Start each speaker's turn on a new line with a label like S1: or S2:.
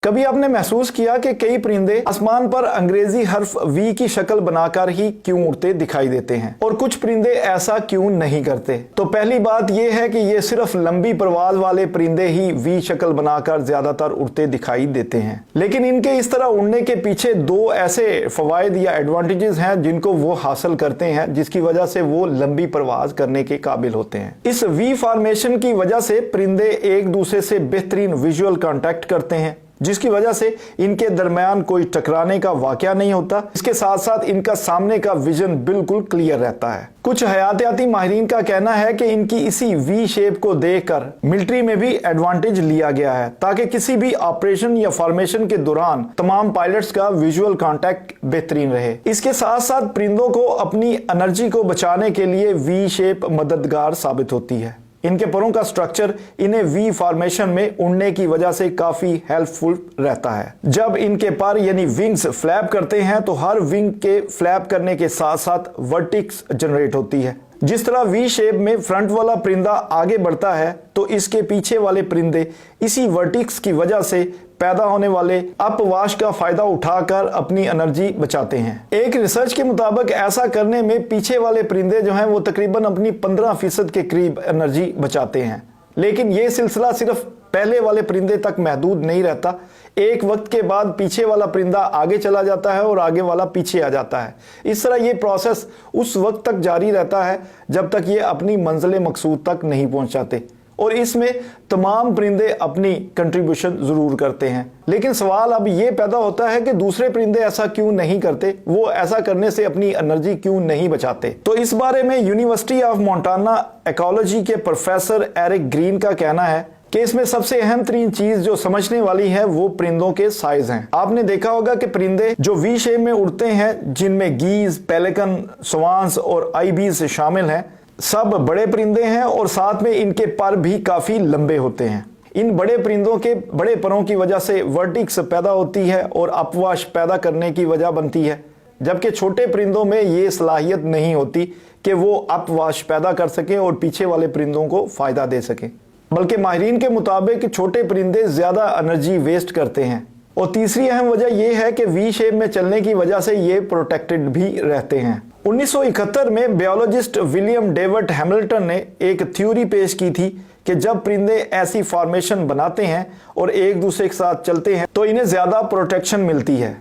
S1: कभी आपने महसूस किया कि कई परिंदे आसमान पर अंग्रेजी हर्फ वी की शक्ल बनाकर ही क्यों उड़ते दिखाई देते हैं और कुछ परिंदे ऐसा क्यों नहीं करते? तो पहली बात यह है कि ये सिर्फ लंबी परवाज वाले परिंदे ही वी शक्ल बनाकर ज्यादातर उड़ते दिखाई देते हैं, लेकिन इनके इस तरह उड़ने के पीछे दो ऐसे फवायद या एडवांटेजेस हैं जिनको वो हासिल करते हैं, जिसकी वजह से वो लंबी परवाज करने के काबिल होते हैं। इस वी फॉर्मेशन की वजह से परिंदे एक दूसरे से बेहतरीन विजुअल कांटेक्ट करते हैं, जिसकी वजह से इनके दरमियान कोई टकराने का वाकया नहीं होता। इसके साथ साथ इनका सामने का विजन बिल्कुल क्लियर रहता है। कुछ हयातियाती माहिरीन का कहना है कि इनकी इसी वी शेप को देखकर मिलिट्री में भी एडवांटेज लिया गया है, ताकि किसी भी ऑपरेशन या फॉर्मेशन के दौरान तमाम पायलट्स का विजुअल कांटेक्ट बेहतरीन रहे। इसके साथ साथ परिंदों को अपनी एनर्जी को बचाने के लिए वी शेप मददगार साबित होती है। इनके परों का स्ट्रक्चर इन्हें वी फॉर्मेशन में उड़ने की वजह से काफी हेल्पफुल रहता है। जब इनके पर यानी विंग्स फ्लैप करते हैं तो हर विंग के फ्लैप करने के साथ साथ वर्टिक्स जनरेट होती है। जिस तरह वी शेप में फ्रंट वाला परिंदा आगे बढ़ता है तो इसके पीछे वाले परिंदे इसी वर्टिक्स की वजह से पैदा होने वाले अपवाश का फायदा उठाकर अपनी एनर्जी बचाते हैं। एक रिसर्च के मुताबिक ऐसा करने में पीछे वाले परिंदे जो हैं वो तकरीबन अपनी 15% के करीब एनर्जी बचाते हैं। लेकिन ये सिलसिला सिर्फ पहले वाले परिंदे तक महदूद नहीं रहता। एक वक्त के बाद पीछे वाला परिंदा आगे चला जाता है और आगे वाला पीछे आ जाता है। इस तरह ये प्रोसेस उस वक्त तक जारी रहता है जब तक ये अपनी मंजिल मकसूद तक नहीं पहुंच जाते, और इसमें तमाम परिंदे अपनी कंट्रीब्यूशन जरूर करते हैं। लेकिन सवाल अब ये पैदा होता है कि दूसरे परिंदे ऐसा क्यों नहीं करते, वो ऐसा करने से अपनी एनर्जी क्यों नहीं बचाते? तो इस बारे में यूनिवर्सिटी ऑफ मोंटाना इकोलॉजी के प्रोफेसर एरिक ग्रीन का कहना है कि इसमें सबसे अहम तरीन चीज जो समझने वाली है वो परिंदों के साइज हैं। आपने देखा होगा कि परिंदे जो वी शेप में उड़ते हैं, जिनमें गीज, पेलिकन, स्वान्स और आईबीज शामिल हैं, सब बड़े परिंदे हैं और साथ में इनके पर भी काफी लंबे होते हैं। इन बड़े परिंदों के बड़े परों की वजह से वर्टिक्स पैदा होती है और अपवाश पैदा करने की वजह बनती है, जबकि छोटे परिंदों में ये सलाहियत नहीं होती कि वो अपवाश पैदा कर सकें और पीछे वाले परिंदों को फायदा दे सकें। बल्कि माहिरीन के मुताबिक छोटे परिंदे ज्यादा एनर्जी वेस्ट करते हैं। और तीसरी अहम वजह यह है कि वी शेप में चलने की वजह से ये प्रोटेक्टेड भी रहते हैं। 1971 में बायोलॉजिस्ट विलियम डेविड हैमिल्टन ने एक थ्योरी पेश की थी कि जब परिंदे ऐसी फॉर्मेशन बनाते हैं और एक दूसरे के साथ चलते हैं तो इन्हें ज्यादा प्रोटेक्शन मिलती है।